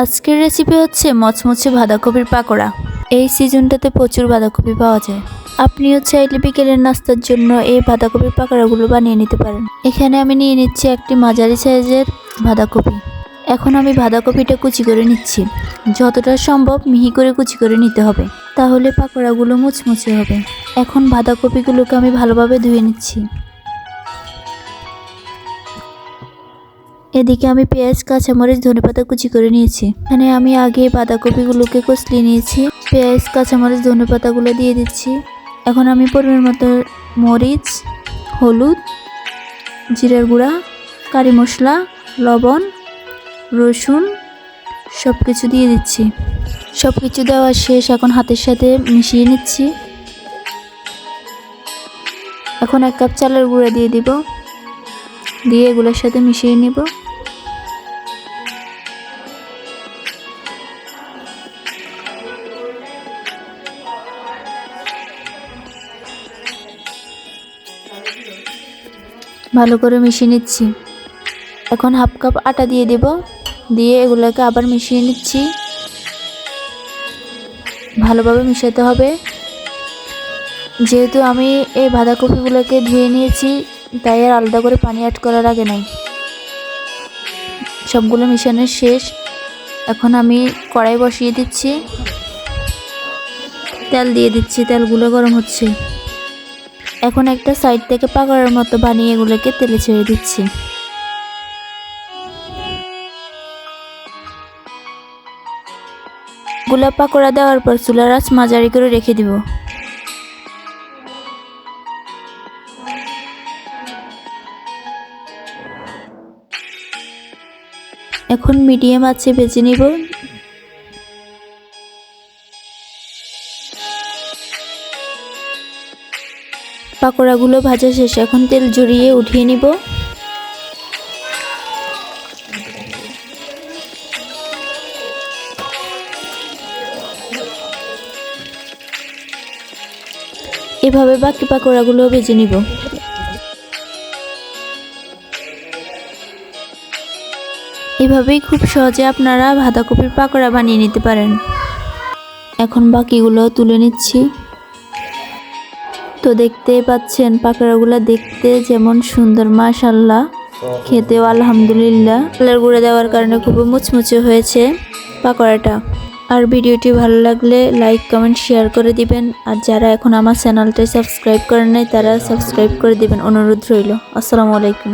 আজকের রেসিপি হচ্ছে মচমচে বাঁধাকপির পাকোড়া। এই সিজনটাতে প্রচুর বাঁধাকপি পাওয়া যায়। আপনিও চাইলে বিকেলের নাস্তার জন্য এই বাঁধাকপির পাকোড়াগুলো বানিয়ে নিতে পারেন। এখানে আমি নিয়ে নিচ্ছি একটি মাঝারি সাইজের বাঁধাকপি। এখন আমি বাঁধাকপিটা কুচি করে নিচ্ছি। যতটা সম্ভব মিহি করে কুচি করে নিতে হবে, তাহলে পাকোড়াগুলো মুচমুচে হবে। এখন বাঁধাকপিগুলোকে আমি ভালোভাবে ধুয়ে নিচ্ছি। এদিকে আমি পেঁয়াজ, কাঁচামরিচ, ধনেপাতা কুচি করে নিয়েছি। এখানে আমি আগে বাঁধাকপিগুলোকে কষলিয়ে নিয়েছি। পেঁয়াজ, কাঁচামরিচ, ধনেপাতাগুলো দিয়ে দিচ্ছি। এখন আমি পরিমাণ মতো মরিচ, হলুদ, জিরার গুঁড়া, কারি মশলা, লবণ, রসুন সব কিছু দিয়ে দিচ্ছি। সব কিছু দেওয়া শেষ। এখন হাতের সাথে মিশিয়ে নিচ্ছি। এখন 1 কাপ চালের গুঁড়া দিয়ে দিব, দিয়ে এগুলোর সাথে মিশিয়ে নিব। ভালো করে মিশিয়ে নিচ্ছি। এখন 1/2 কাপ আটা দিয়ে দেব, দিয়ে এগুলোকে আবার মিশিয়ে নিচ্ছি। ভালোভাবে মিশাতে হবে। যেহেতু আমি এই বাঁধাকপিগুলোকে ধুয়ে নিয়েছি, তাই আর আলাদা করে পানি অ্যাড করার আগে নাই। সবগুলো মিশানো শেষ। এখন আমি কড়াই বসিয়ে দিচ্ছি, তেল দিয়ে দিচ্ছি। তেলগুলো গরম হচ্ছে। এখন একটা সাইড থেকে পাকোড়ার মতো বানিয়ে এগুলোকে তেলে ছেড়ে দিচ্ছি। গুলা পাকোড়া দেওয়ার পর চুলার আঁচ মাঝারি করে রেখে দিব। এখন মিডিয়াম আঁচে ভেজে নিব। পাকোড়াগুলো ভাজা শেষ। এখন তেল ঝরিয়ে উঠিয়ে নিব। এভাবে বাকি পাকোড়াগুলো ভেজে নিব। এভাবেই খুব সহজে আপনারা বাঁধাকপির পাকোড়া বানিয়ে নিতে পারেন। এখন বাকিগুলো তুলে নিচ্ছি। তো দেখতেই পাচ্ছেন পাকোড়াগুলো দেখতে যেমন সুন্দর, মাশাআল্লাহ, খেতেও আলহামদুলিল্লাহ। চালের গুঁড়া দেওয়ার কারণে খুবই মুচমুচে হয়েছে পাকোড়াটা। আর ভিডিওটি ভালো লাগলে লাইক, কমেন্ট, শেয়ার করে দিবেন। আর যারা এখন আমার চ্যানেলটা সাবস্ক্রাইব করেন নাই, তারা সাবস্ক্রাইব করে দিবেন, অনুরোধ রইল। আসসালামু আলাইকুম।